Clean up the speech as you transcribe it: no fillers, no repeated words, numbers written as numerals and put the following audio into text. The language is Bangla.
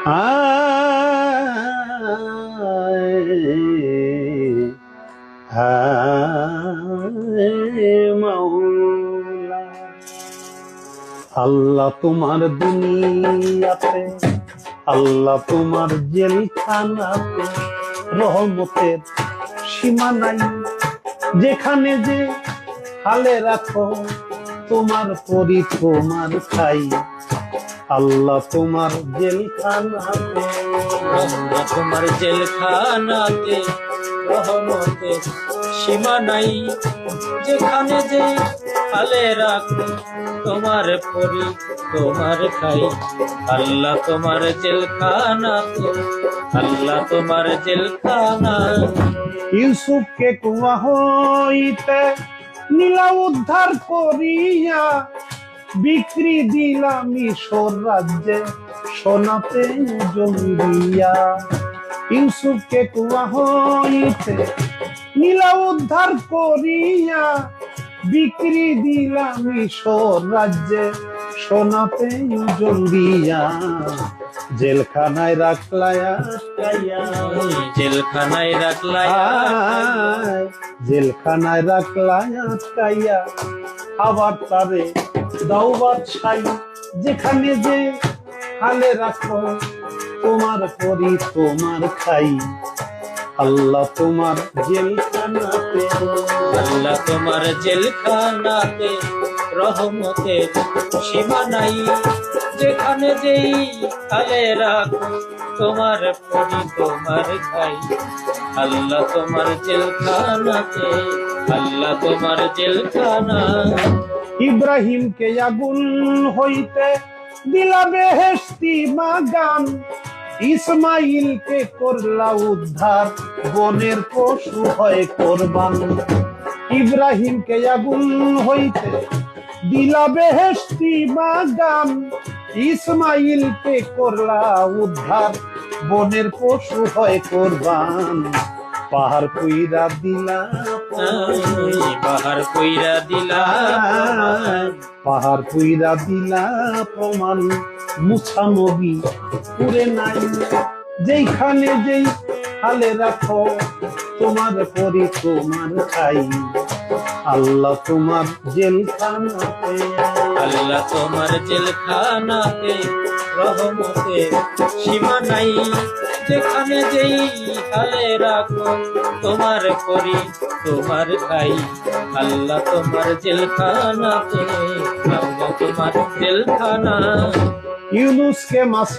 মাওলা আল্লাহ তোমার দুনিয়াতে, আল্লাহ তোমার জেলখানাতে রহমতের সীমা নাই। যেখানে যে হালে রাখো তোমার করি তোমার খাই। আল্লাহ তোমার জেলখানাতে, আল্লাহ তোমার জেলখানাতে রহমতের সীমা নাই। যেখানে যে হালে রাখো তোমার পরি তোমার খাই। আল্লাহ তোমার জেলখানাতে, আল্লাহ তোমার জেলখানা। ইউসুফকে কুয়া হইতে নীলা উদ্ধার করিয়া বিক্রি দিলাম মিশর রাজ্যে সোনাতে জমিয়া। ইউসুফকে কুয়া হইতে নীলা উদ্ধার করিয়া বিক্রি দিলাম মিশর রাজ্যে সোনাতে জমিয়া। জেলখানায় রাখলায়া জেলখানায় রাখলায়া, জেলখানায় রাখলায়া কাইয়া। আবার তারে দাও বাদশাই। যেখানে যে হালে রাখো তোমার করি তোমার খাই। আল্লাহ তোমার জেলখানাতে, আল্লাহ তোমার জেলখানাতে রহমতের সীমা নাই। যেখানে যেই হালে রাখো তোমার পরি তোমার খাই। আল্লাহ তোমার জেলখানাতে, আল্লাহ তোমার জেলখানা। ইব্রাহিমকে আগুন হইতে দিলা বেহেশতি বাগান। ইসমাইলকে করলা উদ্ধার বনের পশু হয় কোরবান। ইব্রাহিমকে আগুন হইতে দিলা বেহেশতি বাগান। ইসমাইলকে করলা উদ্ধার বনের পশু হয় কোরবান। পাহাড় কইরা দিলা, পাহাড় কইরা দিলা, পাহাড় কইরা দিলা প্রমাণ মুসা নবী পুরে নাই। যেইখানে যেই হালে রাখো তোমার করি তোমার খাই। আল্লাহ তোমার জেলখানাতে, আল্লাহ তোমার জেলখানাতে রহমতের সীমা নাই। যেখানে যেই হালে রাখো তোমার করি তোমার খাই। আল্লাহ তোমার জেলখানাতে, আল্লাহ তোমার জেলখানা। ইউনুসকে মাছ